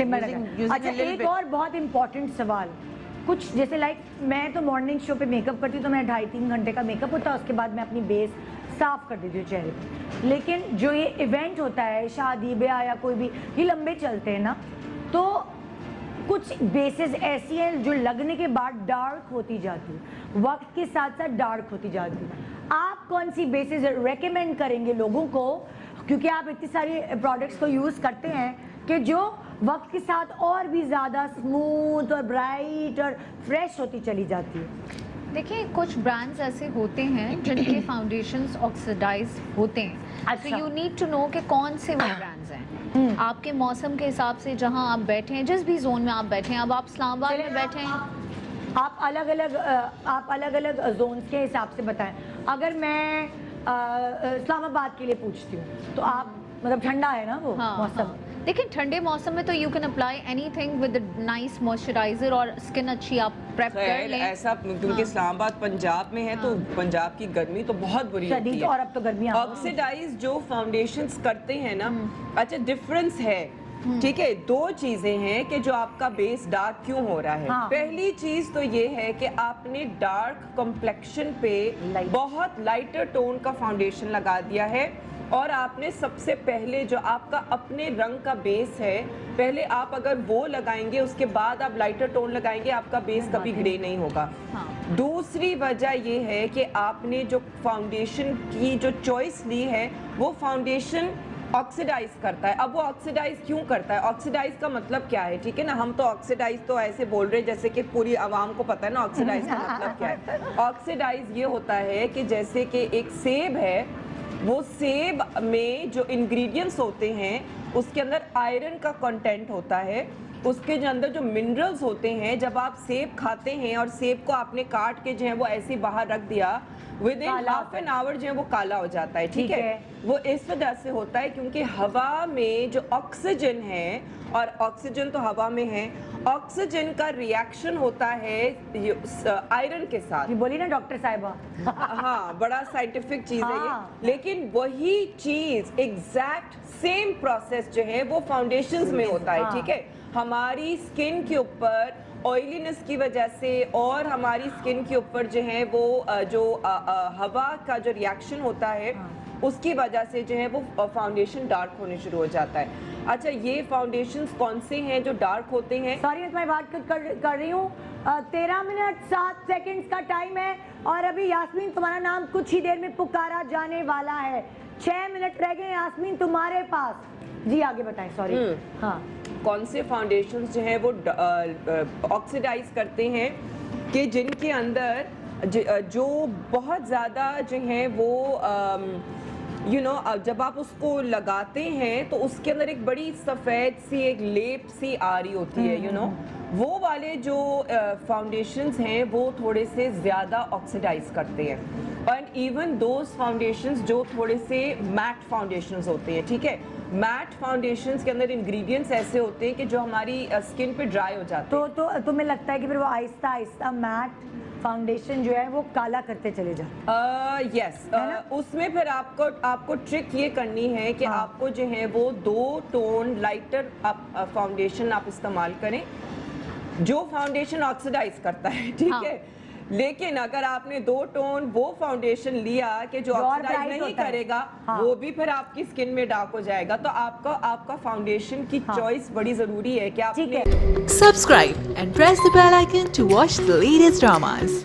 Shimmer अच्छा, एक और बहुत इंपॉर्टेंट सवाल, कुछ जैसे लाइक मैं तो मॉर्निंग शो पे मेकअप करती हूँ तो मैं 2.5-3 घंटे का मेकअप होता है, उसके बाद मैं अपनी बेस साफ कर देती हूँ चेहरे पे। लेकिन जो ये इवेंट होता है, शादी ब्याह या कोई भी, ये लंबे चलते हैं ना, तो कुछ बेसेस ऐसी हैं जो लगने के बाद डार्क होती जाती है, वक्त के साथ साथ डार्क होती जाती है। आप कौन सी बेसेस रेकमेंड करेंगे लोगों को, क्योंकि आप इतनी सारी प्रोडक्ट्स को यूज़ करते हैं कि जो वक्त के साथ और भी ज़्यादा स्मूथ और ब्राइट और फ्रेश होती चली जाती है? देखिए, कुछ ब्रांड्स ऐसे होते हैं जिनके फाउंडेशंस ऑक्सीडाइज होते हैं, अच्छा। तो यू नीड टू नो कि कौन से वो ब्रांड्स हैं। आपके मौसम के हिसाब से जहां आप बैठे हैं, जिस भी जोन में आप बैठे हैं, अब आप इस्लामाबाद में बैठे हैं, आप अलग अलग जोन्स के हिसाब से बताएं। अगर मैं इस्लामाबाद के लिए पूछती हूँ तो आप मतलब ठंडा है ना वो मौसम? देखिए, ठंडे मौसम में तो you can apply anything with nice moisturiser और स्किन अच्छी आप प्रेप कर लें। ऐसा क्योंकि इस्लामाबाद पंजाब में है तो पंजाब की गर्मी तो बहुत बुरी होती है, और अब तो गर्मी ऑक्सीडाइज जो फाउंडेशंस करते हैं ना, अच्छा डिफरेंस है, ठीक है। दो चीजें हैं कि जो आपका बेस डार्क क्यों हो रहा है। पहली चीज तो ये है कि आपने डार्क कॉम्प्लेक्शन पे बहुत लाइटर टोन का फाउंडेशन लगा दिया है, और आपने सबसे पहले जो आपका अपने रंग का बेस है, पहले आप अगर वो लगाएंगे उसके बाद आप लाइटर टोन लगाएंगे, आपका बेस कभी ग्रे नहीं होगा। दूसरी वजह ये है कि आपने जो फाउंडेशन की जो चॉइस ली है, वो फाउंडेशन ऑक्सीडाइज करता है। अब वो ऑक्सीडाइज क्यों करता है, ऑक्सीडाइज का मतलब क्या है, ठीक है ना। हम तो ऑक्सीडाइज तो ऐसे बोल रहे हैं जैसे कि पूरी आवाम को पता है ना ऑक्सीडाइज का मतलब क्या है। ऑक्सीडाइज ये होता है कि जैसे कि एक सेब है, वो सेब में जो इंग्रेडिएंट्स होते हैं उसके अंदर आयरन का कंटेंट होता है, उसके जो अंदर जो मिनरल्स होते हैं, जब आप सेब खाते हैं और सेब को आपने काट के जो है वो ऐसे बाहर रख दिया, with in half an hour जो है वो काला हो जाता है, ठीक है। वो इस वजह से होता है क्योंकि हवा में जो ऑक्सीजन है, और ऑक्सीजन तो हवा में है, ऑक्सीजन का रिएक्शन होता है आयरन के साथ। ये बोली ना डॉक्टर साहिबा। हाँ, बड़ा साइंटिफिक चीज है ये, लेकिन वही चीज एग्जैक्ट सेम प्रोसेस जो है वो फाउंडेशंस में होता है, ठीक है। हमारी स्किन के ऊपर ऑयलीनेस की वजह से और हमारी स्किन के ऊपर जो है वो जो हवा का जो रिएक्शन होता है उसकी वजह से जो है वो फाउंडेशन डार्क होने शुरू हो जाता है। अच्छा, ये फाउंडेशंस कौन से हैं जो डार्क होते हैं? सॉरी मैं बात कर रही हूँ, 13 मिनट 7 सेकंड्स का टाइम है और अभी यास्मीन तुम्हारा नाम कुछ ही देर में पुकारा जाने वाला है। 6 मिनट रह गए यास्मीन तुम्हारे पास। जी आगे बताएं। सॉरी। हाँ, कौन से फाउंडेशंस जो है वो ऑक्सीडाइज करते हैं कि जिनके अंदर जो बहुत ज़्यादा जो है वो जब आप उसको लगाते हैं तो उसके अंदर एक बड़ी सफ़ेद सी एक लेप सी आ रही होती है, वो वाले जो फाउंडेशंस हैं वो थोड़े से ज़्यादा ऑक्सीडाइज करते हैं। एंड इवन दोज फाउंडेशंस जो थोड़े से मैट फाउंडेशंस होते हैं, ठीक है। मैट फाउंडेशंस के अंदर इंग्रेडिएंट्स ऐसे होते हैं कि जो हमारी स्किन पे ड्राई हो जाते हैं। तो तुम्हें लगता है कि फिर वो आहिस्ता आहिस्ता मैट फाउंडेशन जो है वो काला करते चले जाए? यस, उसमें फिर आपको ट्रिक ये करनी है कि आपको जो है वो 2 टोन लाइटर फाउंडेशन आप इस्तेमाल करें, जो फाउंडेशन ऑक्सीडाइज करता है, ठीक है। लेकिन अगर आपने 2 टोन वो फाउंडेशन लिया कि जो ऑक्सीडाइज नहीं करेगा, वो भी फिर आपकी स्किन में डार्क हो जाएगा। तो आपका फाउंडेशन की चॉइस बड़ी जरूरी है कि आप Subscribe and press the bell icon to watch the latest dramas.